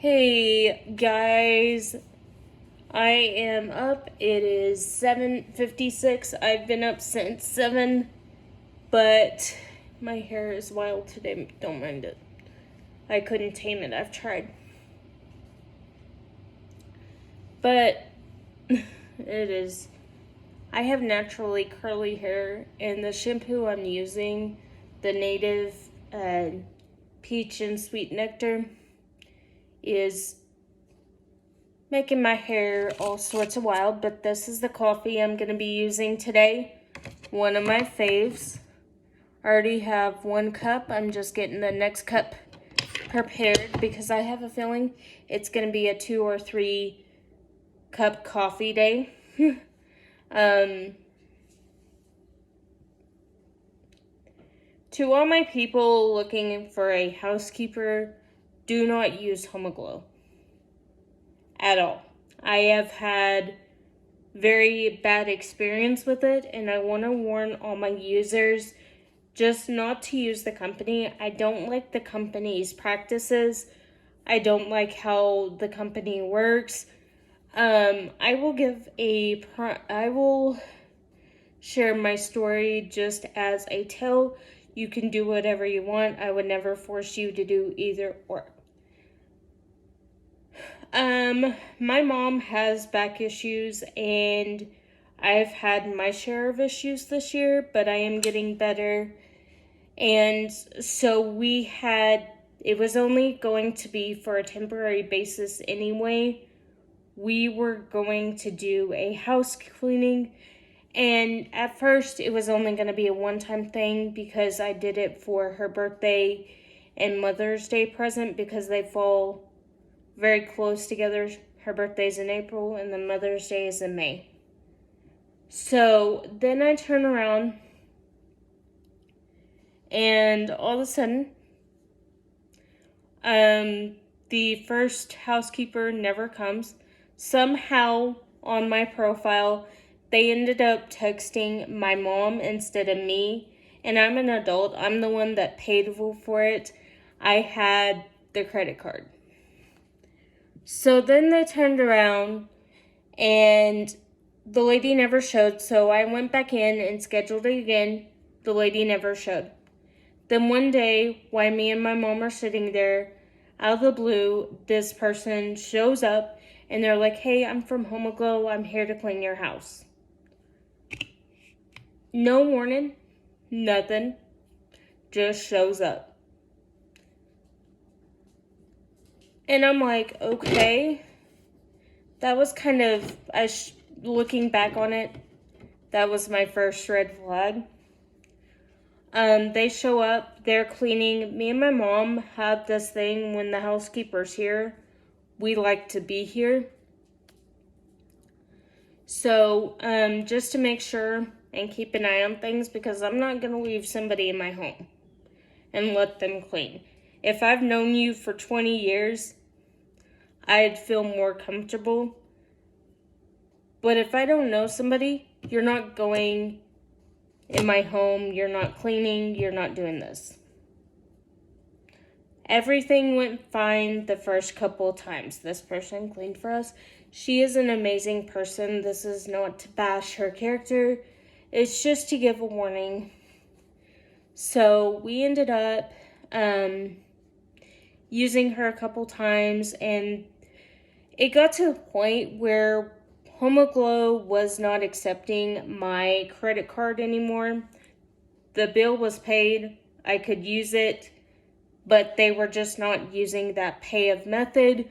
Hey guys, I am up. It is 7:56. I've been up since 7, but my hair is wild today. Don't mind it. I couldn't tame it. I've tried. But it is. I have naturally curly hair, and the shampoo I'm using, the native peach and sweet nectar, is making my hair all sorts of wild, but this is the coffee I'm going to be using today. One of my faves. I already have 1 cup. I'm just getting the next cup prepared because I have a feeling it's going to be a 2 or 3 cup coffee day. To all my people looking for a housekeeper, do not use Homeglow at all. I have had very bad experience with it, and I want to warn all my users just not to use the company. I don't like the company's practices. I don't like how the company works. I will share my story just as a tale. You can do whatever you want. I would never force you to do either or. My mom has back issues, and I've had my share of issues this year, but I am getting better. And so it was only going to be for a temporary basis anyway. We were going to do a house cleaning, and at first it was only going to be a one-time thing because I did it for her birthday and Mother's Day present because they fall very close together. Her birthday's in April and then Mother's Day is in May. So then I turn around and all of a sudden, the first housekeeper never comes. Somehow on my profile, they ended up texting my mom instead of me. And I'm an adult. I'm the one that paid for it. I had the credit card. So then they turned around and the lady never showed. So I went back in and scheduled it again. The lady never showed. Then one day, while me and my mom are sitting there, out of the blue, this person shows up and they're like, "Hey, I'm from Homeglow. I'm here to clean your house." No warning, nothing, just shows up. And I'm like, okay, that was kind of, looking back on it, that was my first red flag. They show up, they're cleaning. Me and my mom have this thing when the housekeeper's here, we like to be here. So, just to make sure and keep an eye on things, because I'm not going to leave somebody in my home and let them clean. If I've known you for 20 years, I'd feel more comfortable. But if I don't know somebody, you're not going in my home, you're not cleaning, you're not doing this. Everything went fine the first couple times this person cleaned for us. She is an amazing person. This is not to bash her character. It's just to give a warning. So we ended up using her a couple times, and it got to the point where Homeglow was not accepting my credit card anymore. The bill was paid. I could use it, but they were just not using that pay of method.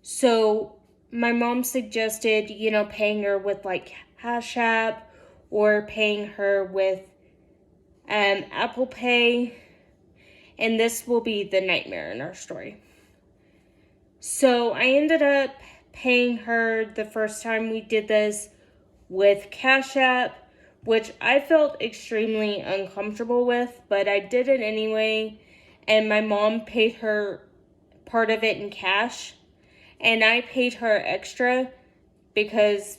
So my mom suggested, paying her with like Cash App or paying her with Apple Pay. And this will be the nightmare in our story. So I ended up paying her the first time we did this with Cash App, which I felt extremely uncomfortable with, but I did it anyway. And my mom paid her part of it in cash, and I paid her extra because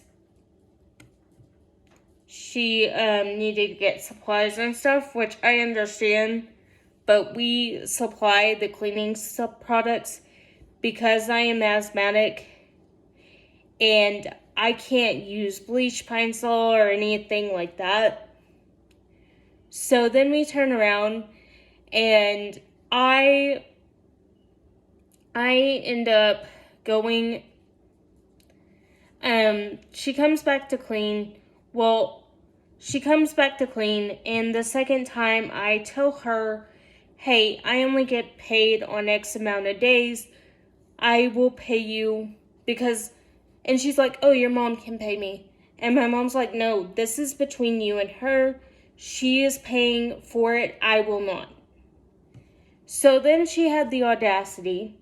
she needed to get supplies and stuff, which I understand, but we supply the cleaning products because I am asthmatic and I can't use bleach, Pine Sol, or anything like that. So then we turn around and I end up going, she comes back to clean. Well, she comes back to clean, and the second time I tell her, hey, I only get paid on X amount of days. I will pay you because, and she's like, oh, your mom can pay me. And my mom's like, no, this is between you and her. She is paying for it. I will not. So then she had the audacity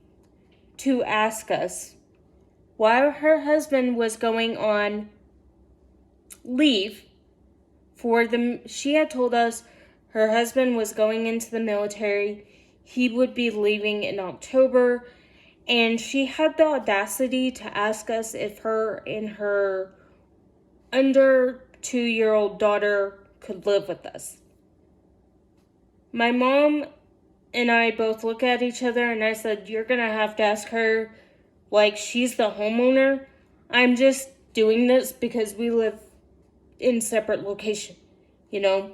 to ask us why her husband was going on leave she had told us her husband was going into the military. He would be leaving in October. And she had the audacity to ask us if her and her under 2-year-old daughter could live with us. My mom and I both look at each other and I said, you're going to have to ask her, like she's the homeowner. I'm just doing this because we live in separate locations, you know?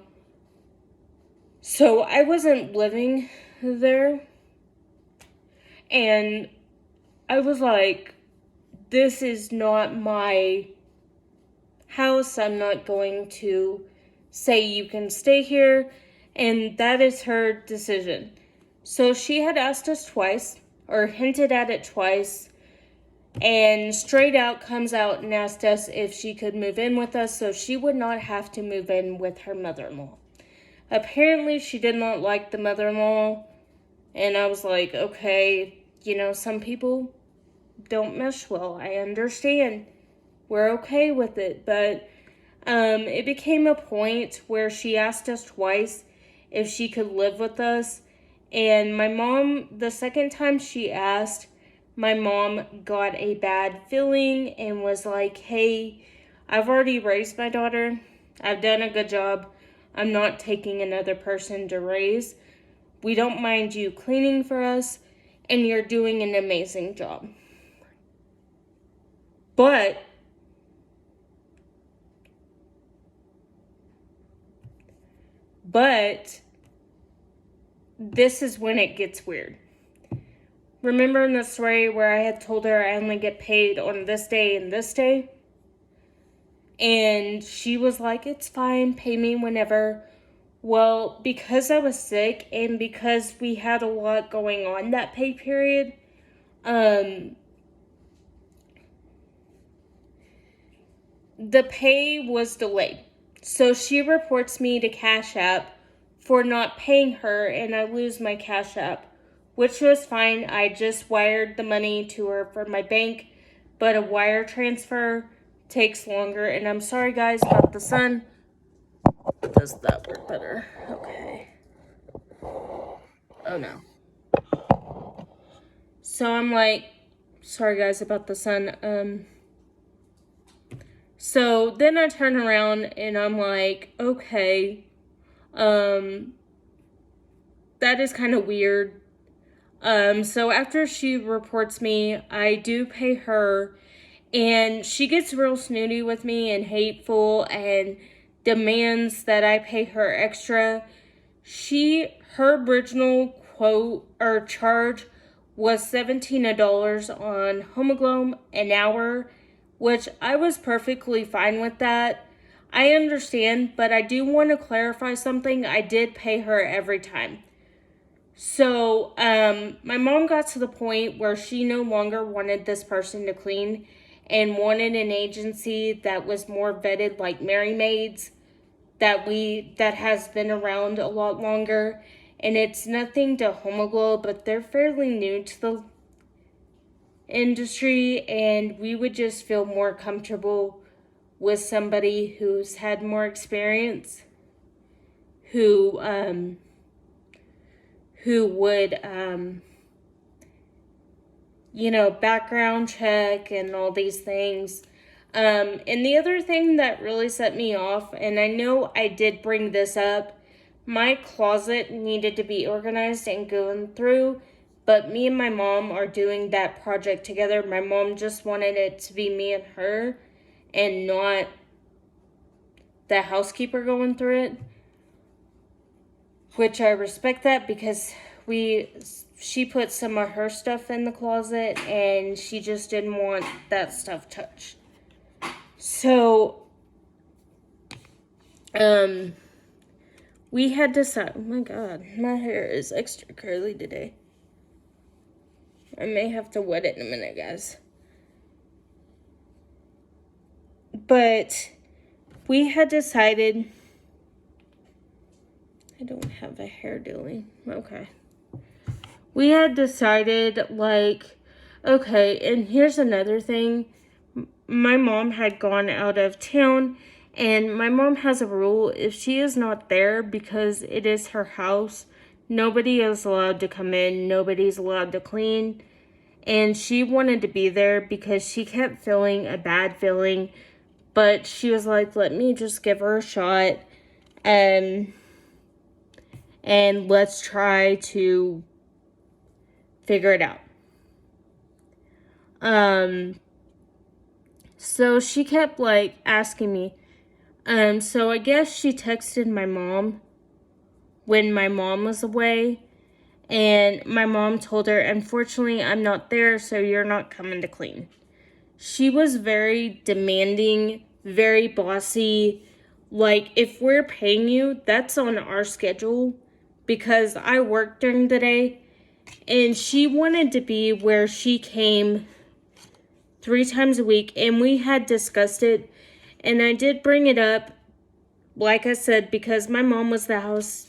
So I wasn't living there. And I was like, this is not my house. I'm not going to say you can stay here. And that is her decision. So she had asked us twice, or hinted at it twice, and straight out comes out and asked us if she could move in with us so she would not have to move in with her mother-in-law. Apparently she did not like the mother-in-law, and I was like, okay, you know, some people don't mesh well. I understand. We're okay with it, but it became a point where she asked us twice if she could live with us, and my mom, the second time she asked, my mom got a bad feeling and was like, hey, I've already raised my daughter. I've done a good job. I'm not taking another person to raise. We don't mind you cleaning for us, and you're doing an amazing job. But this is when it gets weird. Remember in the story where I had told her I only get paid on this day and this day? And she was like, it's fine, pay me whenever. Well, because I was sick and because we had a lot going on that pay period, the pay was delayed. So she reports me to Cash App for not paying her, and I lose my Cash App, which was fine. I just wired the money to her from my bank, but a wire transfer takes longer. And I'm sorry, guys, about the sun. Does that work better? Okay. Oh, no. So I'm like, sorry, guys, about the sun. So then I turn around and I'm like, okay, that is kind of weird. So after she reports me, I do pay her, and she gets real snooty with me and hateful and demands that I pay her extra. Her original quote or charge was $17 on Homeglow an hour, which I was perfectly fine with that. I understand, but I do want to clarify something. I did pay her every time. So, my mom got to the point where she no longer wanted this person to clean and wanted an agency that was more vetted, like Mary Maids, that has been around a lot longer. And it's nothing to Homeglow, but they're fairly new to the industry, and we would just feel more comfortable with somebody who's had more experience, who would, background check and all these things. And the other thing that really set me off, and I know I did bring this up, my closet needed to be organized and gone through but me and my mom are doing that project together. My mom just wanted it to be me and her and not the housekeeper going through it, which I respect that because she put some of her stuff in the closet and she just didn't want that stuff touched. So, we had decided, oh my god, my hair is extra curly today. I may have to wet it in a minute, guys. But we had decided, I don't have a hair doing, okay. We had decided, like, okay, and here's another thing. My mom had gone out of town, and my mom has a rule. If she is not there because it is her house, nobody is allowed to come in. Nobody's allowed to clean. And she wanted to be there because she kept feeling a bad feeling. But she was like, let me just give her a shot. And let's try to figure it out. So she kept, like, asking me. So I guess she texted my mom when my mom was away. And my mom told her, unfortunately, I'm not there, so you're not coming to clean. She was very demanding, very bossy. Like, if we're paying you, that's on our schedule. Because I work during the day. And she wanted to be where she came 3 times a week, and we had discussed it, and I did bring it up, like I said, because my mom was the house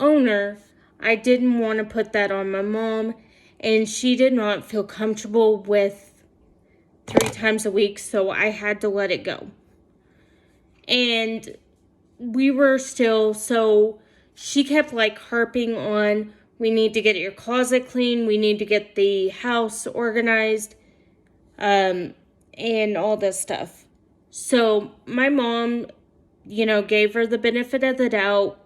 owner. I didn't want to put that on my mom, and she did not feel comfortable with 3 times a week, so I had to let it go. And we were still, so she kept, like, harping on, we need to get your closet clean, we need to get the house organized, and all this stuff. So my mom, gave her the benefit of the doubt.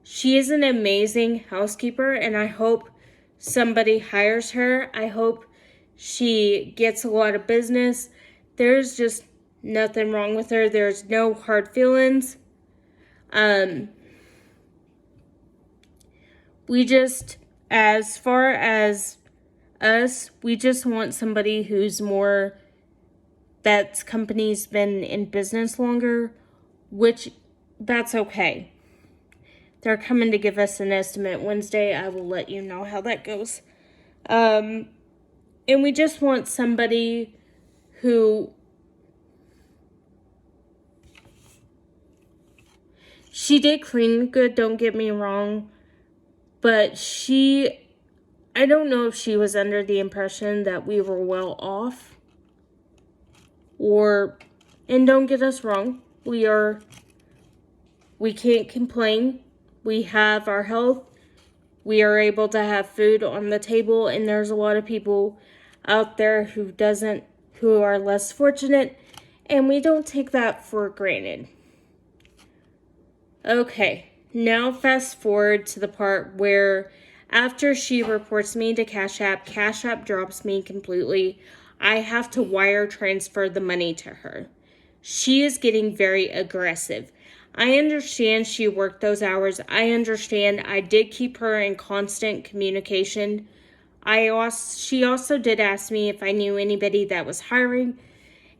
She is an amazing housekeeper, and I hope somebody hires her. I hope she gets a lot of business. There's just nothing wrong with her. There's no hard feelings. We just, as far as us, we just want somebody who's more, that company's been in business longer, which that's okay. They're coming to give us an estimate Wednesday. I will let you know how that goes. And we just want somebody who, she did clean good, don't get me wrong, but I don't know if she was under the impression that we were well off. And don't get us wrong, we can't complain. We have our health. We are able to have food on the table, and there's a lot of people out there who are less fortunate, and we don't take that for granted. Okay, now fast forward to the part where after she reports me to Cash App drops me completely. I have to wire transfer the money to her. She is getting very aggressive. I understand she worked those hours. I understand I did keep her in constant communication. She also did ask me if I knew anybody that was hiring.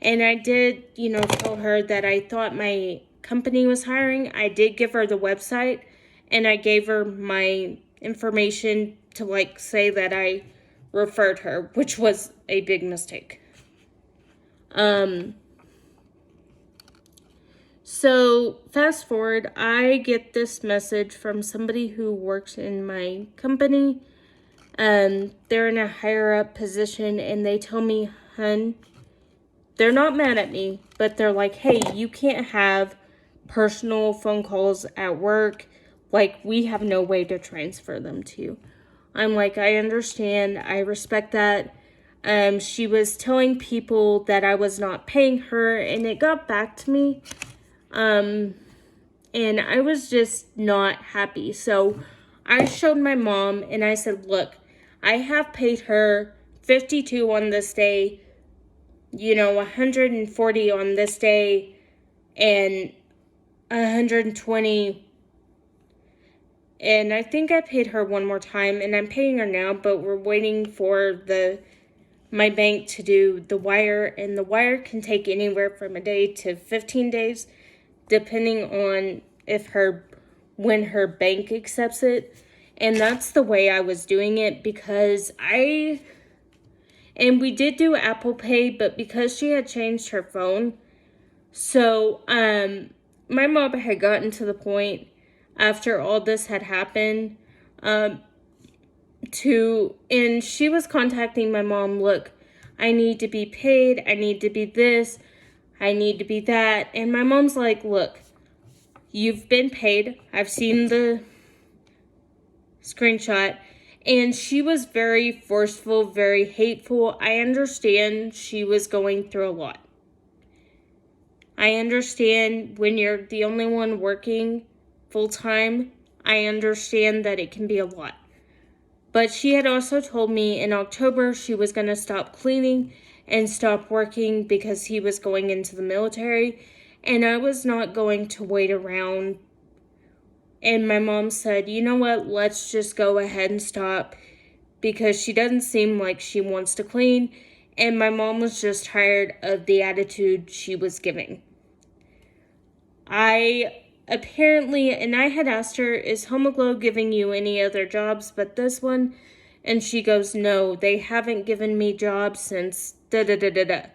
And I did, tell her that I thought my company was hiring. I did give her the website, and I gave her my information to, like, say that I referred her, which was a big mistake. So fast forward, I get this message from somebody who works in my company. They're in a higher up position, and they tell me, hun, they're not mad at me, but they're like, hey, you can't have personal phone calls at work. Like, we have no way to transfer them to you. I'm like, I understand. I respect that. She was telling people that I was not paying her, and it got back to me. And I was just not happy. So I showed my mom, and I said, look, I have paid her $52 on this day, $140 on this day, and $120. And I think I paid her one more time, and I'm paying her now, but we're waiting for my bank to do the wire, and the wire can take anywhere from a day to 15 days, depending on when her bank accepts it. And that's the way I was doing it, because we did do Apple Pay, but because she had changed her phone, so my mom had gotten to the point after all this had happened, and she was contacting my mom, look, I need to be paid, I need to be this, I need to be that. And my mom's like, look, you've been paid, I've seen the screenshot. And she was very forceful, very hateful. I understand she was going through a lot. I understand when you're the only one working full-time, I understand that it can be a lot. But she had also told me in October she was going to stop cleaning and stop working because he was going into the military, and I was not going to wait around. And my mom said, you know what, let's just go ahead and stop, because she doesn't seem like she wants to clean, and my mom was just tired of the attitude she was giving. And I had asked her, is Homeglow giving you any other jobs but this one? And she goes, no, they haven't given me jobs since da-da-da-da-da.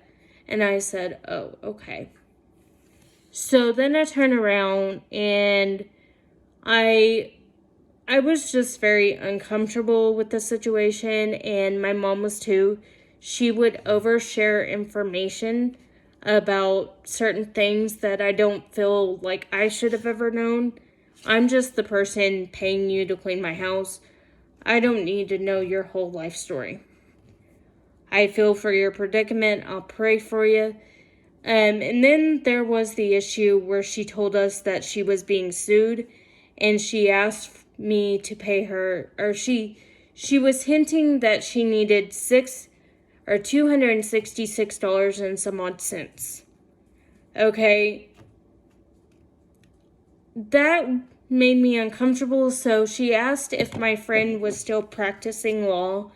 And I said, oh, okay. So then I turn around, and I was just very uncomfortable with the situation, and my mom was too. She would overshare information about certain things that I don't feel like I should have ever known. I'm just the person paying you to clean my house. I don't need to know your whole life story. I feel for your predicament. I'll pray for you. And then there was the issue where she told us that she was being sued, and she asked me to pay her, or she was hinting that she needed $266 and some odd cents. Okay. That made me uncomfortable, so she asked if my friend was still practicing law,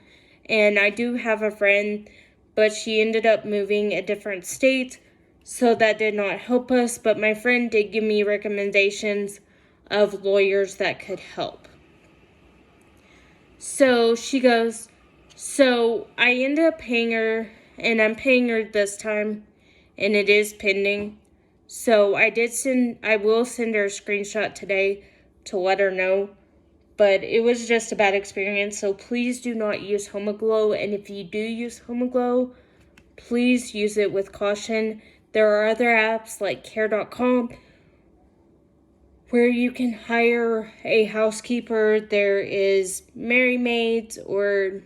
and I do have a friend, but she ended up moving a different state, so that did not help us, but my friend did give me recommendations of lawyers that could help. So she goes, so I ended up paying her, and I'm paying her this time, and it is pending. So I will send her a screenshot today to let her know, but it was just a bad experience, so please do not use Homeglow, and if you do use Homeglow, please use it with caution. There are other apps like care.com where you can hire a housekeeper. There is Merry Maids or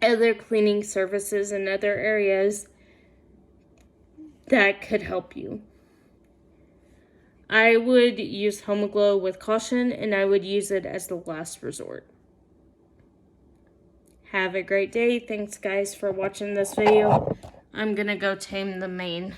other cleaning services in other areas that could help you. I would use Homeglow with caution, and I would use it as the last resort. Have a great day. Thanks, guys, for watching this video. I'm gonna go tame the mane.